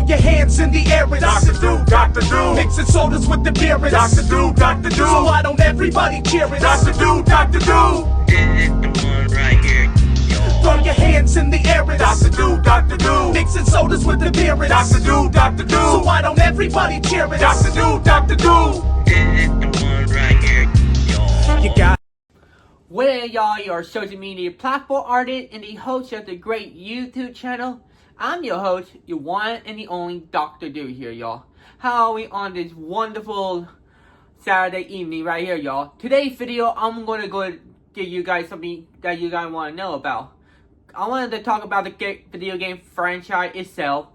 your hands in the air, it's Dr. Do, Dr. Do. mixing sodas with the beer, it's Dr. Do, Dr. Do. so why don't everybody cheer it? Dr. Do, Dr. Do. This is the one right here, y'all. Throw your hands in the air, it's Dr. Do, Dr. Do. mixing sodas with the beer, it's Dr. Do, Dr. Do. so why don't everybody cheer it? Dr. Do, Dr. Do. This is the one right here, y'all. You got Well, y'all, your social media platform artist and the host of the great YouTube channel. I'm your host, your one and the only Dr. Do here, y'all. How are we on this wonderful Saturday evening right here, y'all? Today's video, I'm going to go give you guys something that you guys want to know about. I wanted to talk about the video game franchise itself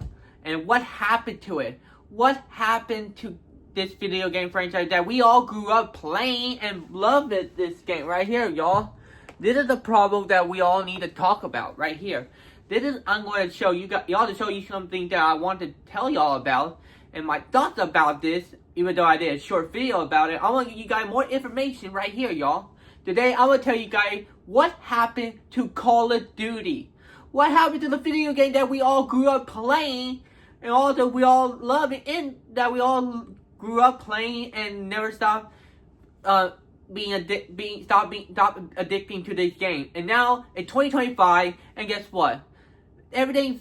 and what happened to it. What happened to this video game franchise that we all grew up playing and loved this game right here, y'all. This is the problem that we all need to talk about right here. I'm going to show you guys, to show you something that I want to tell y'all about and my thoughts about this. Even though I did a short video about it, I want to give you guys more information right here, y'all. Today, I will tell you guys what happened to Call of Duty. What happened to the video game that we all grew up playing and all that we all love and that we all grew up playing and never stopped stop addicting to this game. And now in 2025, and guess what? Everything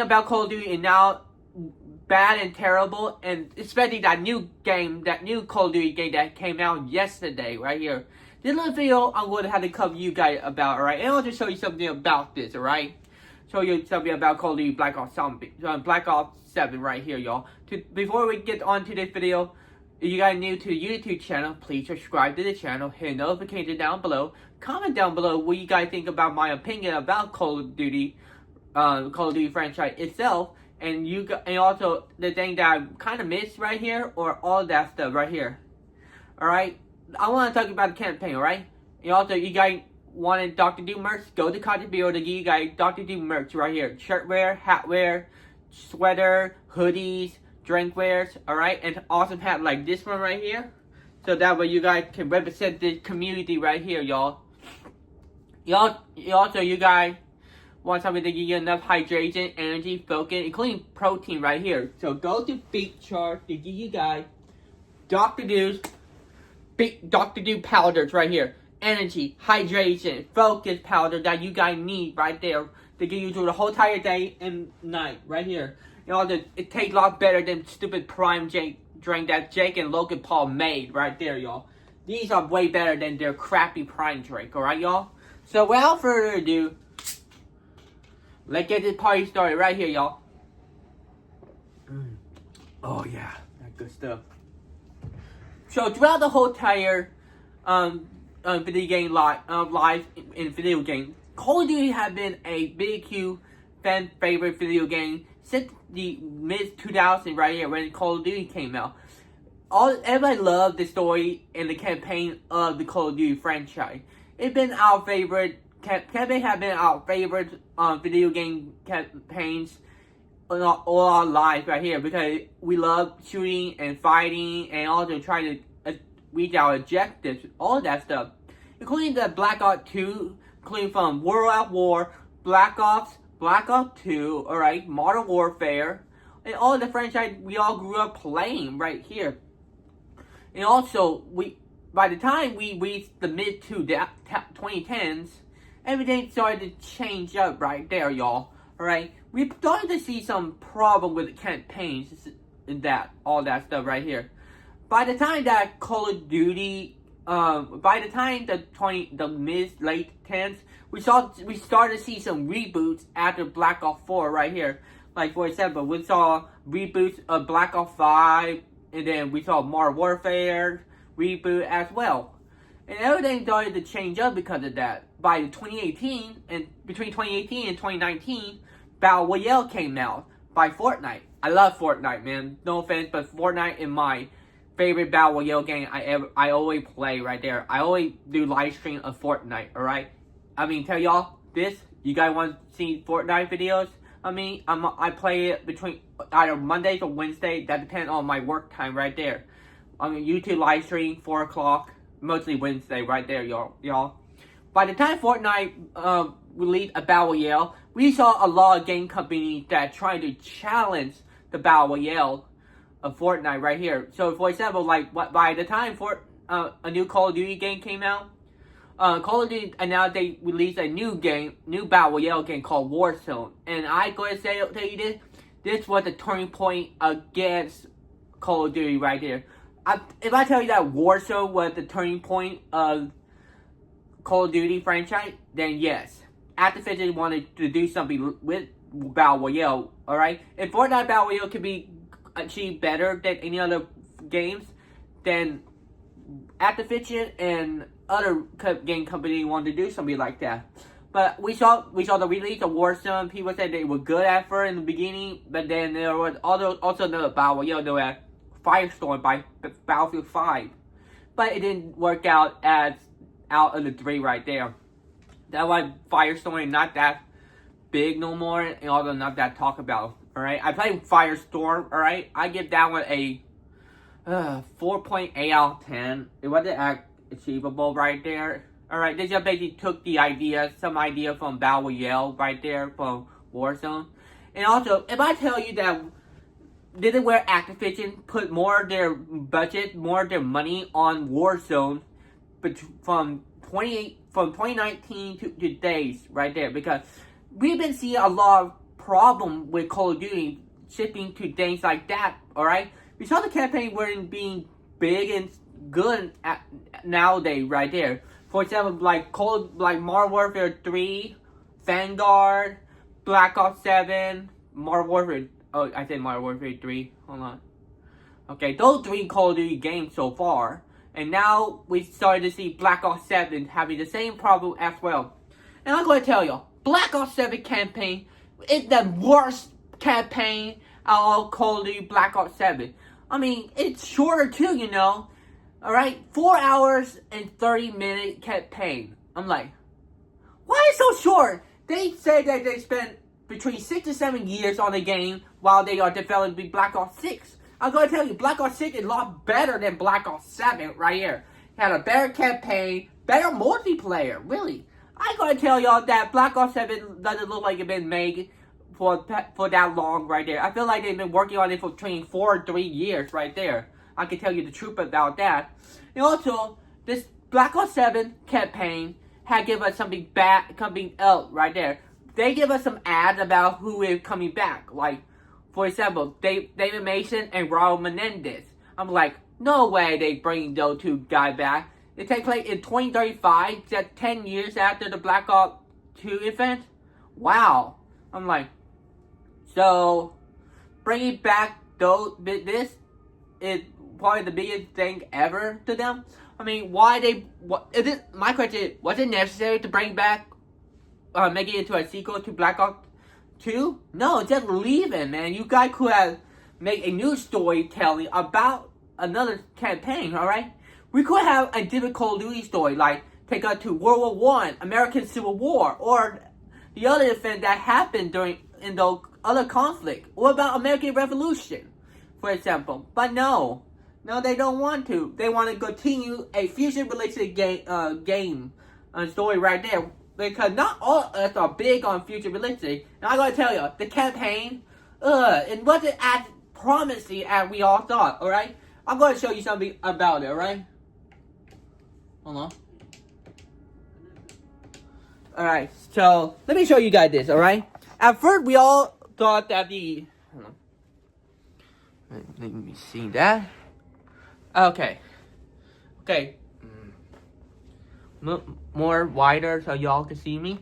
about Call of Duty is now bad and terrible, and especially that new Call of Duty game that came out yesterday, right here. This little video I'm going to have to cover you guys about, alright? And I'll just show you something about this, alright? Show you something about Call of Duty Black Ops 7 right here, y'all. Before we get on to this video, if you guys are new to the YouTube channel, please subscribe to the channel, hit notifications down below, comment down below what you guys think about my opinion about Call of Duty franchise itself, and also the thing that I kind of missed right here, or all that stuff right here. Alright, I want to talk about the campaign, alright? And also, you guys wanted Dr. Do merch, go to Cottage Builder to give you guys Dr. Do merch right here. Shirtwear, hatwear, sweater, hoodies, drinkwares, alright? And awesome hat like this one right here. So that way you guys can represent this community right here, y'all. You guys want something to give you enough hydration, energy, focus, including protein right here. So go to Beat Chart to give you guys Dr. Do powders right here. Energy, hydration, focus powder that you guys need right there to get you through the whole entire day and night right here. It tastes a lot better than stupid Prime drink that Jake and Logan Paul made right there, y'all. These are way better than their crappy Prime drink, alright, y'all? So without further ado, let's get this party started right here, y'all. Oh yeah, that good stuff. So throughout the whole entire video game live in video game, Call of Duty has been a big, huge fan favorite video game since the mid 2000s right here when Call of Duty came out. Everybody loved the story and the campaign of the Call of Duty franchise. It's been our favorite campaign have been our favorite video game campaigns all our lives right here, because we love shooting and fighting and also trying to reach our objectives, all that stuff, including the Black Ops 2, including from World at War, Black Ops 2, alright, Modern Warfare, and all the franchise we all grew up playing right here. And also, by the time we reached the mid to the 2010s, everything started to change up right there, y'all. Alright, we started to see some problem with the campaigns and all that stuff right here. By the time that Call of Duty, by the time the mid late 10s, we started to see some reboots after Black Ops 4 right here. Like for example, we saw reboots of Black Ops 5, and then we saw Modern Warfare reboot as well. And everything started to change up because of that. By 2018, and between 2018 and 2019, Battle Royale came out by Fortnite. I love Fortnite, man. No offense, but Fortnite is my favorite Battle Royale game I always play right there. I always do live stream of Fortnite, alright? I mean, tell y'all this, you guys want to see Fortnite videos? I play it between either Mondays or Wednesday. That depends on my work time right there. YouTube live stream, 4 o'clock, mostly Wednesday right there, y'all. By the time Fortnite released a Battle Royale, we saw a lot of game companies that try to challenge the Battle Royale of Fortnite right here. So, for example, like by the time a new Call of Duty game came out, Call of Duty announced they released a new Battle Royale game called Warzone. And I gotta tell you this was the turning point against Call of Duty right here. If I tell you that Warzone was the turning point of Call of Duty franchise, then yes. Activision wanted to do something with Battle Royale, alright? If Fortnite Battle Royale could be achieved better than any other games, then Activision and other game companies wanted to do something like that. But we saw the release of Warzone. People said they were good at first in the beginning, but then there was also the Battle Royale. There was Firestorm by Battlefield 5, but it didn't work out as out of the three right there. That's why Firestorm is not that big no more, and also not that talked about. All right, I played Firestorm. All right, I give that one a 4.8 out of 10. It wasn't achievable right there. All right, they just basically took some idea from Battle Royale right there from Warzone. And also, if I tell you that this is where Activision put more of their budget, more of their money on Warzone, but from 2019 to today's right there, because we've been seeing a lot of problem with Call of Duty shifting to things like that. All right, we saw the campaign weren't being big and good nowadays right there. For example, like Modern Warfare 3, Vanguard, Black Ops 7, Modern Warfare. Oh, I said Modern Warfare 3. Hold on. Okay, those 3 Call of Duty games so far. And now we started to see Black Ops 7 having the same problem as well. And I'm going to tell you, Black Ops 7 campaign is the worst campaign out of Call of Duty Black Ops 7. I mean, it's shorter too, you know. Alright, 4 hours and 30-minute campaign. I'm like, why is it so short? They say that they spent between 6 to 7 years on the game while they are developing Black Ops 6. I'm going to tell you, Black Ops 6 is a lot better than Black Ops 7 right here. It had a better campaign, better multiplayer, really. I'm going to tell y'all that Black Ops 7 doesn't look like it's been made for that long right there. I feel like they've been working on it for between 4 or 3 years right there. I can tell you the truth about that. And also, this Black Ops 7 campaign had given us something else right there. They give us some ads about who is coming back. Like, for example, David Mason and Raul Menendez. I'm like, no way they bring those 2 guys back. They take place in 2035, just 10 years after the Black Ops 2 event. Wow. I'm like, so bringing back this is probably the biggest thing ever to them. I mean, my question is, was it necessary to bring back, make it into a sequel to Black Ops 2? No, just leave it, man. You guys could have made a new storytelling about another campaign, alright? We could have a different Call of Duty story, like take us to World War I, American Civil War, or the other event that happened in the other conflict. What about American Revolution, for example? But no, they don't want to. They want to continue a future-related game story right there, because not all of us are big on future-related. And I'm gonna tell you, the campaign, it wasn't as promising as we all thought. All right, I'm gonna show you something about it. All right, hold on. All right, so let me show you guys this. All right, at first we all thought that hold on. Let me see that. Okay. More wider so y'all can see me.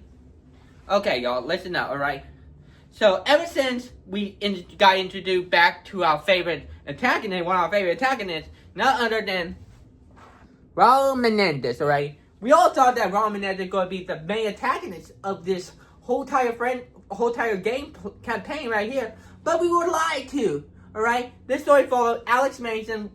Okay, y'all, listen up, alright? So, ever since we got introduced back to our favorite antagonist, one of our favorite antagonists, none other than Raul Menendez, alright? We all thought that Raul Menendez was going to be the main antagonist of this whole entire game campaign right here, but we were lied to. Alright, this story followed Alex Mason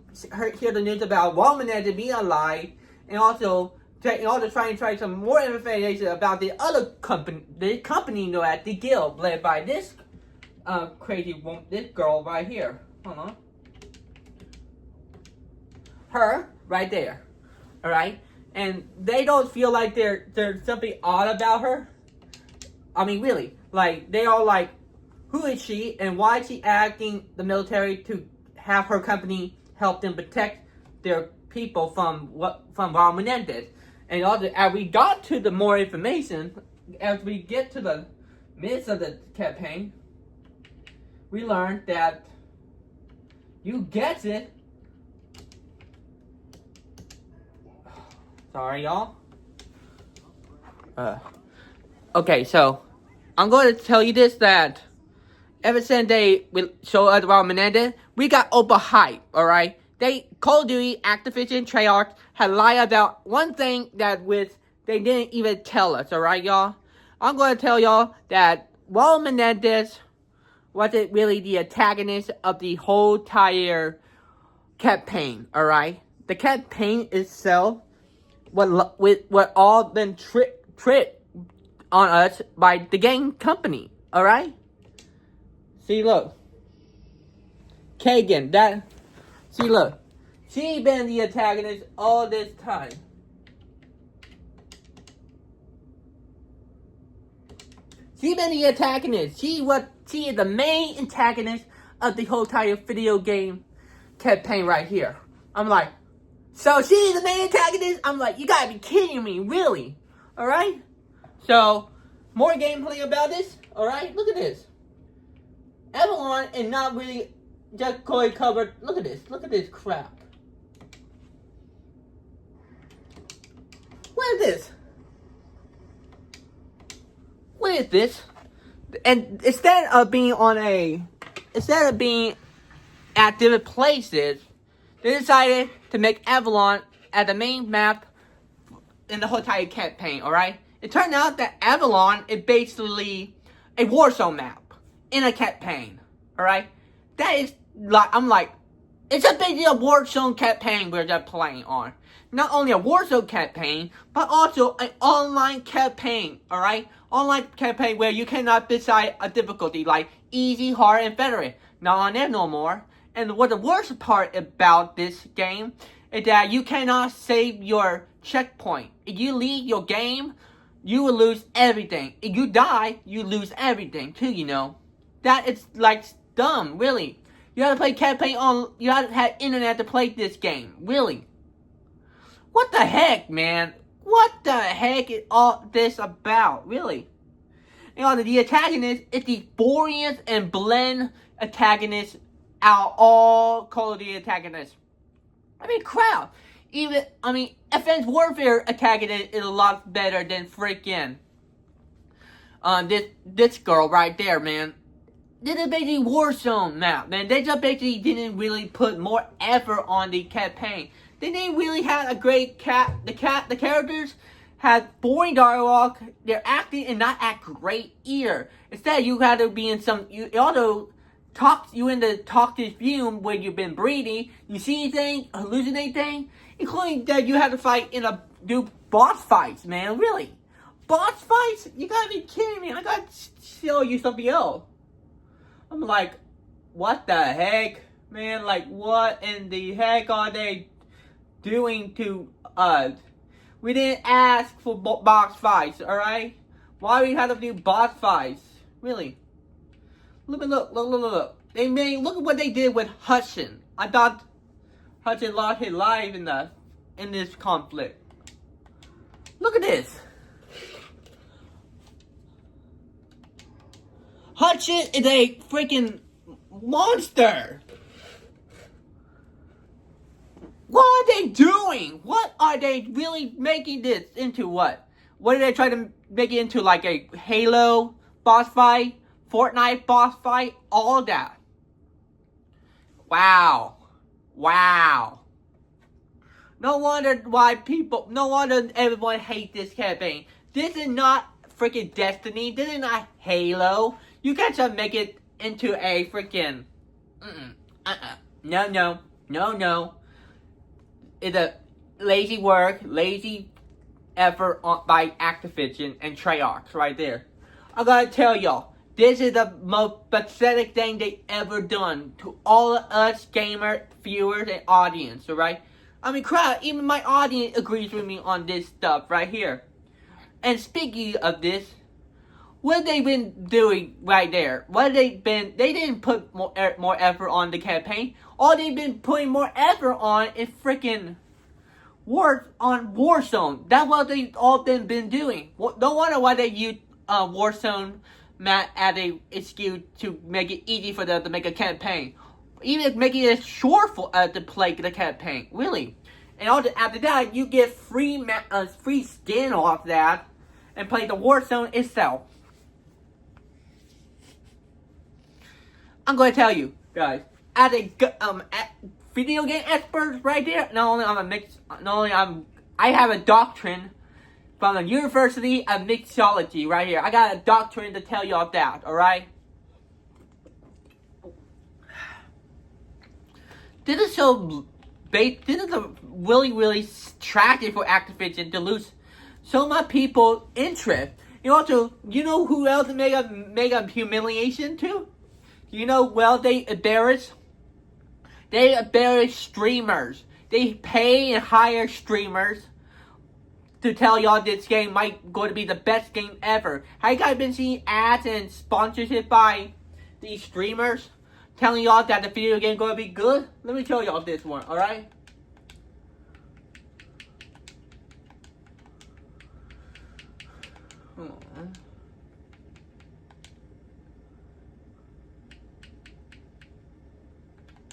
hear the news about Raul Menendez being alive, and also try some more information about the other company known as The Guild, led by this this girl right here. Hold on. Her right there. Alright? And they don't feel like there's something odd about her. I mean, really. Like, they all like, who is she and why is she acting the military to have her company help them protect their people from Raul Menendez? And also, as we got to the more information, as we get to the midst of the campaign, we learned that, you guessed it. Sorry, y'all. Okay, so I'm going to tell you this, that ever since they showed us Raul Menendez, we got over hype, alright? Call of Duty, Activision, Treyarch had lied about one thing that they didn't even tell us, alright, y'all? I'm going to tell y'all that Raul Menendez wasn't really the antagonist of the whole entire campaign, alright? The campaign itself was all been tricked on us by the game company, alright? See, look. Kagan, see, look. She been the antagonist all this time. She been the antagonist. She is the main antagonist of the whole entire video game campaign right here. I'm like, so she's the main antagonist? I'm like, you gotta be kidding me, really? Alright? So, more gameplay about this, alright? Look at this. Avalon is not really just going covered. Look at this crap. What is this? What is this? And instead of being at different places, they decided to make Avalon as the main map in the whole entire campaign, alright? It turned out that Avalon is basically a Warzone map in a campaign, alright? That is, like, I'm like, it's a basically a Warzone campaign we're just playing on. Not only a Warzone campaign, but also an online campaign, alright? Online campaign where you cannot decide a difficulty like easy, hard, and veteran. Not on there no more. And what the worst part about this game is that you cannot save your checkpoint. If you leave your game, you will lose everything. If you die, you lose everything too, you know. That is like dumb, really. You have to play campaign on, you have to have internet to play this game, really. What the heck, man? What the heck is all this about, really? You know, the antagonist is the boringest and bland antagonist out of all Call of Duty antagonists. I mean, crap. Advanced Warfare antagonist is a lot better than freaking this girl right there, man. This is basically Warzone map, man. They just basically didn't really put more effort on the campaign. They didn't really have a great the characters had boring dialogue. They're acting and not act great either. Instead, you had to be in some, you in the talkative fume where you've been breathing. You see anything, hallucinate anything, including that you had to fight do boss fights, man. Really, boss fights? You gotta be kidding me! I gotta show you something else. I'm like, what the heck, man? Like, what in the heck are they doing to us? We didn't ask for boss fights, alright? Why we had to do boss fights? Really? Look. Look at what they did with Hudson. I thought Hudson lost his life in this conflict. Look at this. Hudson is a freaking monster. What are they doing? What are they really making this into? What? What are they trying to make it into? Like a Halo boss fight? Fortnite boss fight? All that. Wow. No wonder everyone hates this campaign. This is not freaking Destiny. This is not Halo. You can't just make it into a freaking... No. It's a lazy work, lazy effort by Activision and Treyarch right there. I gotta tell y'all, this is the most pathetic thing they ever done to all of us gamer viewers and audience, alright? I mean, crap, even my audience agrees with me on this stuff right here. And speaking of this, what have they been doing right there? What have they been? They didn't put more effort on the campaign. All they've been putting more effort on is freaking Warzone. That's what they all been doing. No wonder why they use Warzone map as a excuse to make it easy for them to make a campaign. Even making it short for to play the campaign. Really. And also after that, you get free skin off that and play the Warzone itself. I'm going to tell you, guys, as a video game expert right there, I have a doctrine from the University of Mixology right here. I got a doctrine to tell y'all that, alright? This is really tragic for Activision to lose so much people interest. And also, you know who else made a humiliation to? You know, well, they embarrass streamers. They pay and hire streamers to tell y'all this game might go to be the best game ever. Have you guys been seeing ads and sponsorship by these streamers telling y'all that the video game going to be good? Let me show y'all this one, alright?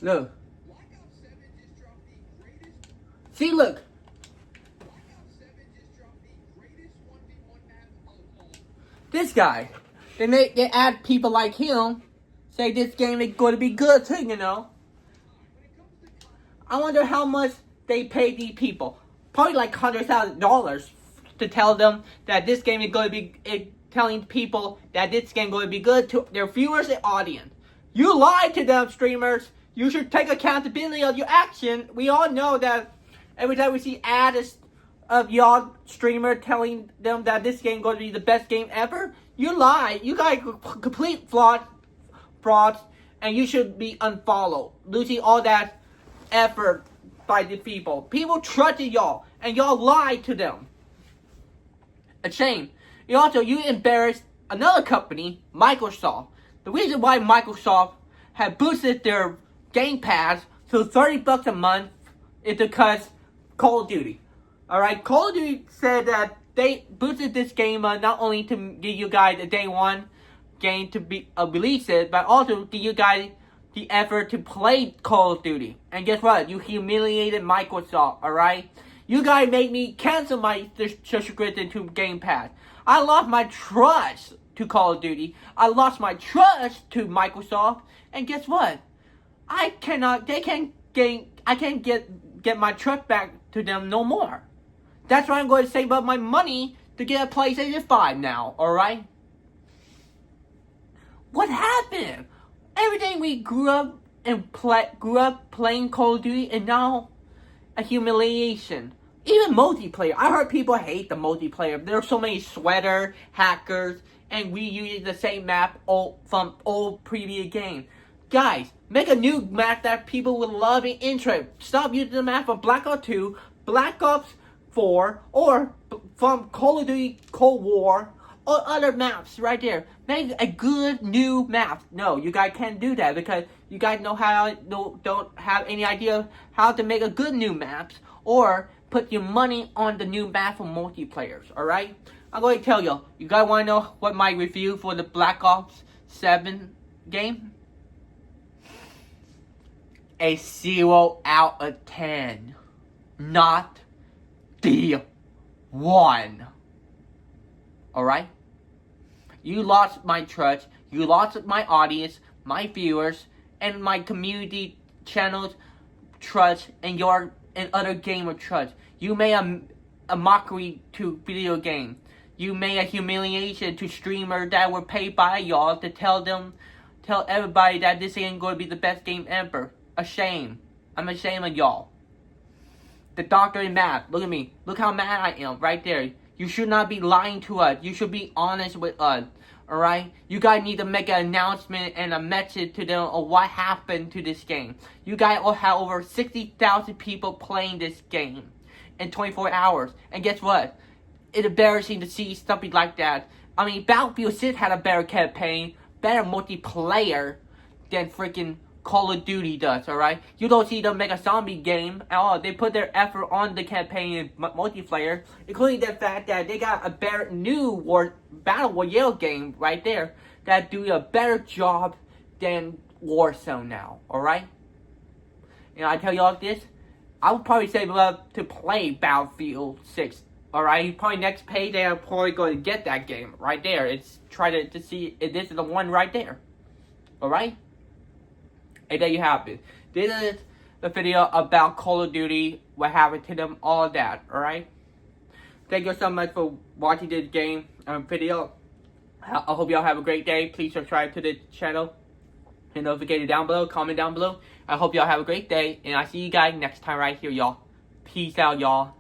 Look. See, look. This guy. They add people like him. Say this game is going to be good too, you know. I wonder how much they pay these people. Probably like $100,000 to tell them that this game is going to be telling people that this game is going to be good to their viewers and audience. You lied to them, streamers. You should take accountability of your action. We all know that every time we see ads of y'all streamer telling them that this game is going to be the best game ever, you lie. You guys complete frauds, and you should be unfollowed. Losing all that effort by the people. People trusted y'all, and y'all lied to them. A shame. You embarrassed another company, Microsoft. The reason why Microsoft had boosted their Game Pass to $30 a month is because Call of Duty. Alright, Call of Duty said that they boosted this game not only to give you guys a day one game to be release it, but also give you guys the effort to play Call of Duty. And guess what? You humiliated Microsoft, alright? You guys made me cancel my subscription to Game Pass. I lost my trust to Call of Duty. I lost my trust to Microsoft. And guess what? I can't get my trust back to them no more. That's why I'm going to save up my money to get a PlayStation 5 now, alright? What happened? Everything we grew up playing Call of Duty, and now a humiliation. Even multiplayer. I heard people hate the multiplayer. There are so many sweater hackers, and we use the same map from old previous games. Guys, make a new map that people will love and interest. Stop using the map from Black Ops 2, Black Ops 4, or from Call of Duty Cold War, or other maps right there. Make a good new map. No, you guys can't do that because you guys don't have any idea how to make a good new maps or put your money on the new map for multiplayers. Alright? I'm going to tell you. You guys want to know what my review for the Black Ops 7 game? A 0 out of 10. Not the 1. Alright? You lost my trust. You lost my audience, my viewers, and my community channels trust, and other gamer trust. You made a mockery to video game. You made a humiliation to streamers that were paid by y'all to tell everybody that this ain't going to be the best game ever. A shame. I'm ashamed of y'all. The doctor is mad. Look at me. Look how mad I am right there. You should not be lying to us. You should be honest with us. Alright? You guys need to make an announcement and a message to them of what happened to this game. You guys all have over 60,000 people playing this game in 24 hours. And guess what? It's embarrassing to see something like that. I mean, Battlefield 6 had a better campaign, better multiplayer than freaking Call of Duty does, alright? You don't see them make a zombie game at all. They put their effort on the campaign and multiplayer, including the fact that they got a better new Battle Royale game right there that do a better job than Warzone now, alright? And I tell y'all this, I would probably save up to play Battlefield 6. Alright, probably next payday I'm probably going to get that game right there. It's try to see if this is the one right there. Alright? And there you have it. This is the video about Call of Duty, what happened to them, all that. Alright? Thank you so much for watching this game video. I hope y'all have a great day. Please subscribe to the channel. And don't forget to down below, comment down below. I hope y'all have a great day. And I'll see you guys next time right here, y'all. Peace out, y'all.